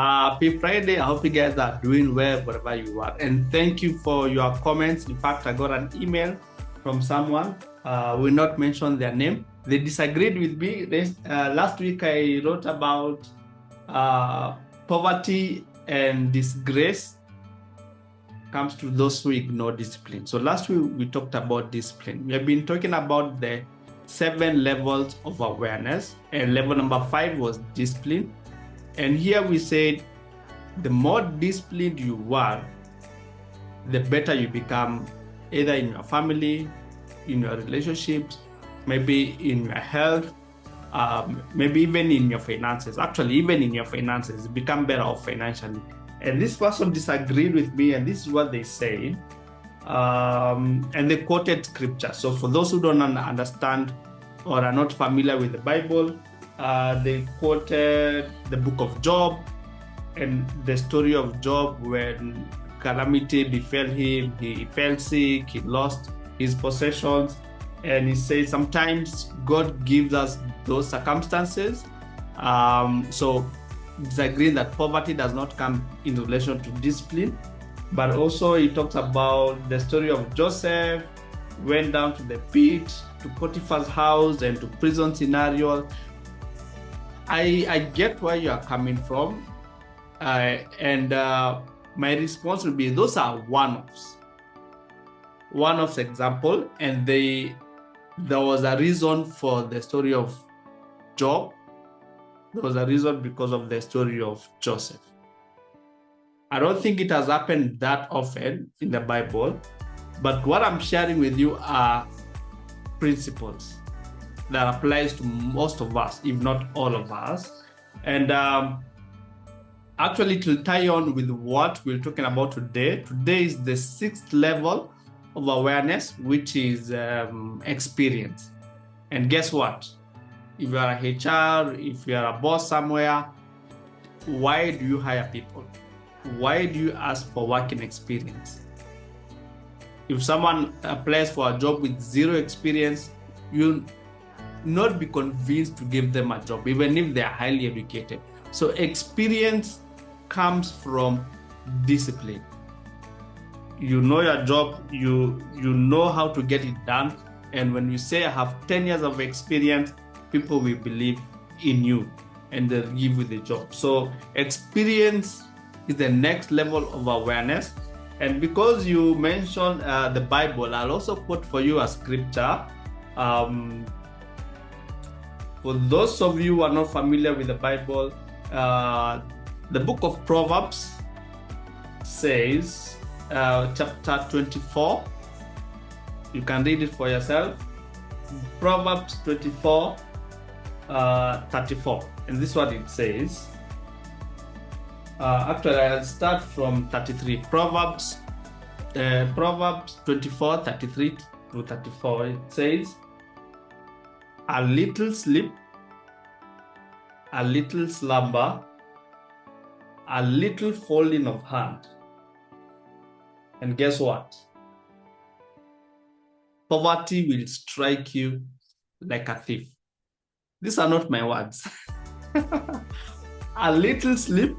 Happy Friday. I hope you guys are doing well wherever you are. And thank you for your comments. In fact, I got an email from someone. Will not mention their name. They disagreed with me. Last week, I wrote about poverty and disgrace comes to those who ignore discipline. So last week, we talked about discipline. We have been talking about the 7 levels of awareness. And level number 5 was discipline. And here we said, the more disciplined you are, the better you become, either in your family, in your relationships, maybe in your health, maybe even in your finances. Actually, even in your finances, become better off financially. And this person disagreed with me, and this is what they said. And they quoted scripture. So for those who don't understand or are not familiar with the Bible, they quoted the book of Job and the story of Job when calamity befell him. He fell sick, he lost his possessions, and he says sometimes God gives us those circumstances. So disagreeing that poverty does not come in relation to discipline, but also he talks about the story of Joseph, went down to the pit, to Potiphar's house, and to prison scenario. I get where you are coming from, and my response will be those are one-offs example, and there was a reason for the story of Job. There was a reason because of the story of Joseph. I don't think it has happened that often in the Bible, but what I'm sharing with you are principles that applies to most of us, if not all of us. And actually, it will tie on with what we're talking about today. Today is the 6th level of awareness, which is experience. And guess what? If you are a HR, if you are a boss somewhere, why do you hire people? Why do you ask for working experience? If someone applies for a job with 0 experience, you'll not be convinced to give them a job, even if they are highly educated. So experience comes from discipline. You know your job, you know how to get it done. And when you say I have 10 years of experience, people will believe in you and they'll give you the job. So experience is the next level of awareness. And because you mentioned the Bible, I'll also quote for you a scripture. For those of you who are not familiar with the Bible, the book of Proverbs says, chapter 24, you can read it for yourself. Proverbs 24, 34. And this is what it says. Actually, I'll start from 33. Proverbs 24, 33 to 34. It says, a little sleep, a little slumber, a little folding of hand. And guess what? Poverty will strike you like a thief. These are not my words. A little sleep,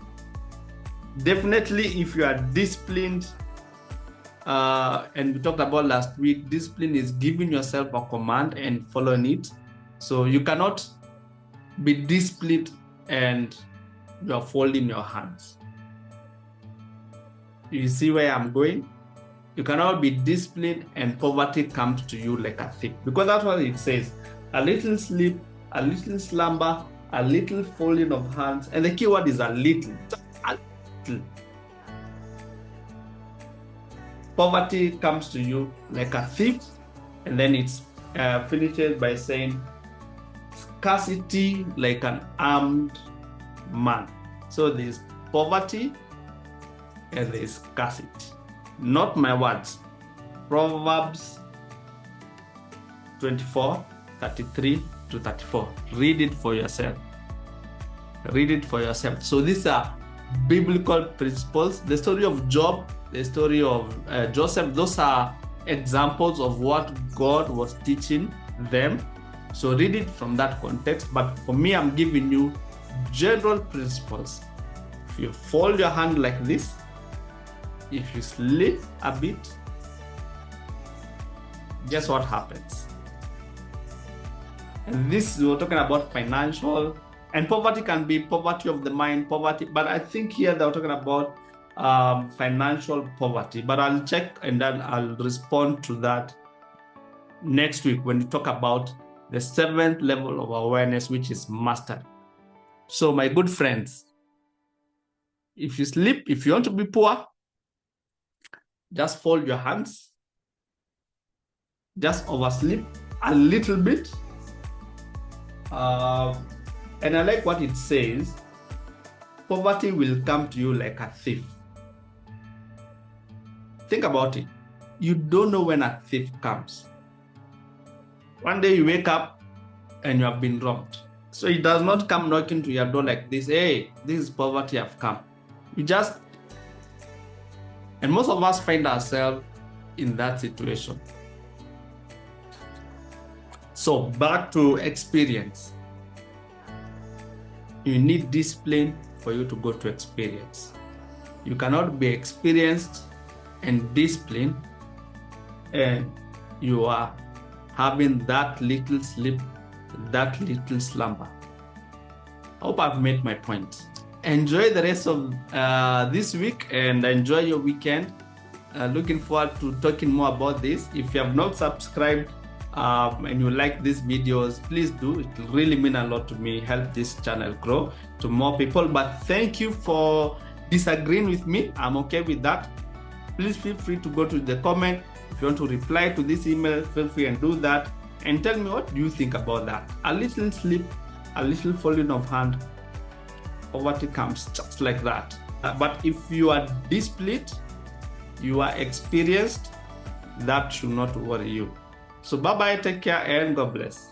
definitely if you are disciplined, and we talked about last week, discipline is giving yourself a command and following it. So you cannot be disciplined and you are folding your hands. You see where I'm going? You cannot be disciplined and poverty comes to you like a thief, because that's what it says. A little sleep, a little slumber, a little folding of hands. And the key word is a little. A little. Poverty comes to you like a thief, and then it's finishes by saying scarcity like an armed man. So there's poverty and there's scarcity. Not my words. Proverbs 24, 33 to 34. Read it for yourself. Read it for yourself. So these are biblical principles. The story of Job, the story of Joseph, those are examples of what God was teaching them. So read it from that context. But for me, I'm giving you general principles If you fold your hand like this, if you sleep a bit, guess what happens? And this, we're talking about financial, and poverty can be poverty of the mind, poverty, but I think here they're talking about financial poverty. But I'll check and then I'll respond to that next week when we talk about the 7th level of awareness, which is mastery. So my good friends, if you sleep, if you want to be poor, just fold your hands, just oversleep a little bit. And I like what it says, poverty will come to you like a thief. Think about it. You don't know when a thief comes. One day you wake up and you have been robbed. So it does not come knocking to your door like this, hey, this is poverty, I've come. You just, and most of us find ourselves in that situation. So back to experience. You need discipline for you to go to experience. You cannot be experienced and disciplined and you are having that little sleep, that little slumber. I hope I've made my point. Enjoy the rest of this week and enjoy your weekend. Looking forward to talking more about this. If you have not subscribed and you like these videos, please do. It will really mean a lot to me, help this channel grow to more people. But thank you for disagreeing with me. I'm okay with that. Please feel free to go to the comment. If you want to reply to this email, feel free and do that. And tell me, what do you think about that? A little sleep, a little folding of hand, poverty comes just like that. But if you are disciplined, you are experienced, that should not worry you. So bye-bye, take care, and God bless.